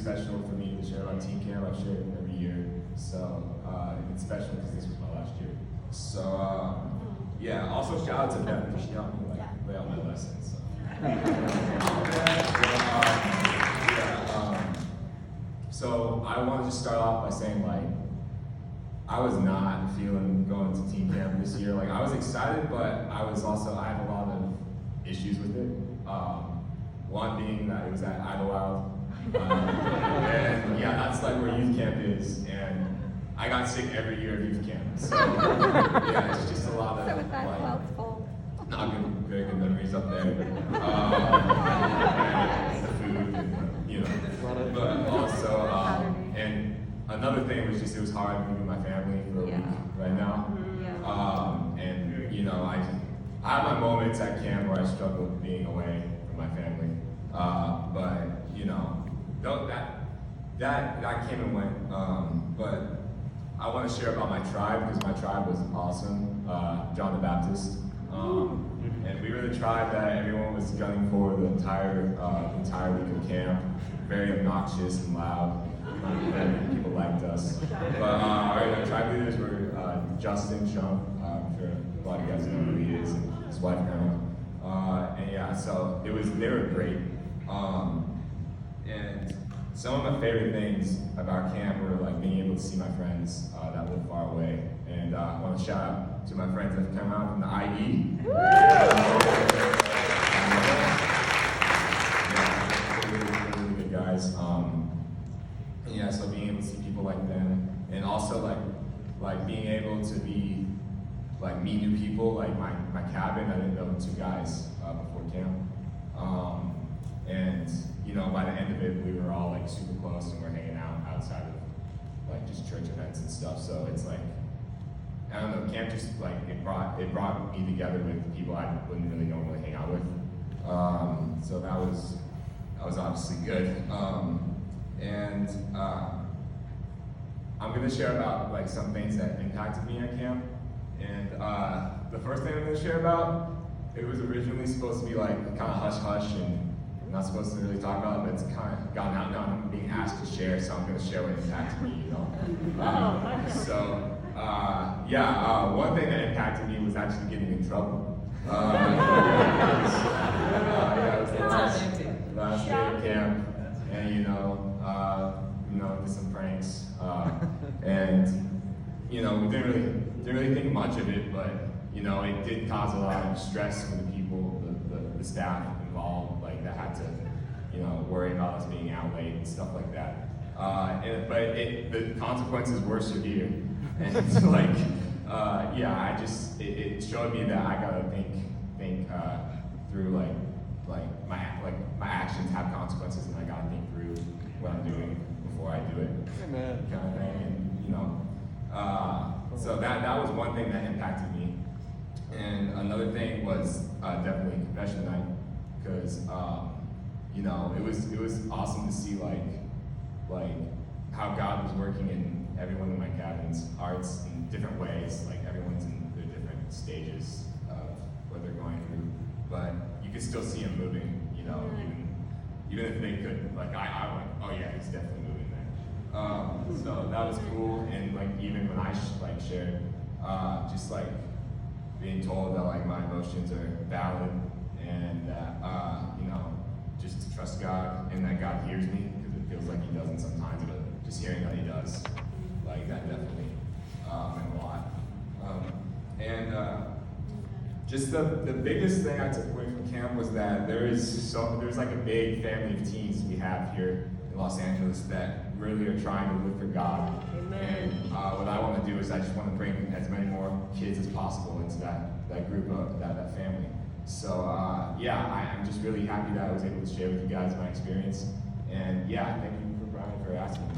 special for me to share about teen camp. I share it every year, so it's special because this was my last year. So yeah, also shout out to Beth because she helped me lay out my lessons. So. So I want to just start off by saying I was not feeling going to teen camp this year. I was excited, but I had a lot of issues with it. One being that it was at Idlewild. And yeah, that's where youth camp is. And I got sick every year of youth camp. So yeah, it's just a lot of not good memories up there. And the food, and, but also, and another thing was just it was hard leaving my family for a week right now. And I have my moments at camp where I struggled being away from my family. But that came and went. But I want to share about my tribe because my tribe was awesome. John the Baptist. And we were the tribe that everyone was gunning for the entire week of camp. Very obnoxious and loud. People liked us. But our tribe leaders were Justin Shump. I'm sure a lot of you guys know who he is, and his wife Emma. And yeah, so they were great. And some of my favorite things about camp were being able to see my friends that live far away. And I want to shout out to my friends that have come out from the IE. Really good guys. And yeah, so being able to see people like them, and also being able to be meet new people. My cabin, I didn't know 2 guys before camp. And by the end of it, we were all super close, and we're hanging out outside of just church events and stuff. So it's I don't know, camp just it brought me together with people I wouldn't really normally hang out with. So that was obviously good. And I'm gonna share about some things that impacted me at camp. And the first thing I'm gonna share about, it was originally supposed to be kind of hush hush and I'm not supposed to really talk about it, but it's kind of gotten out now and I'm being asked to share, so I'm gonna share what impacted me, one thing that impacted me was actually getting in trouble. It was the last day of camp, and did some pranks, and we didn't really think much of it, but it did cause a lot of stress for the people, the staff involved, that had to worry about us being out late and stuff like that. But the consequences were severe, and it showed me that I gotta think through my actions have consequences, and I gotta think through what I'm doing before I do it. Amen. Kind of thing, and so that was one thing that impacted me, and another thing was definitely confession night, because it was awesome to see how God was working in everyone in my cabin's hearts in different ways. Everyone's in their different stages of what they're going through, but you could still see Him moving. Even if they couldn't. I went, oh yeah, He's definitely moving there. So that was cool, and even when I shared, just being told that my emotions are valid, and that just to trust God and that God hears me, because it feels like He doesn't sometimes, but just hearing that He does, that definitely meant a lot. Just the biggest thing I took away from camp was that there's a big family of teens we have here in Los Angeles that really are trying to live for God. Amen. And what I want to do is I just want to bring as many more kids as possible into that group of that family. So I'm just really happy that I was able to share with you guys my experience. And thank you for Brian for asking me.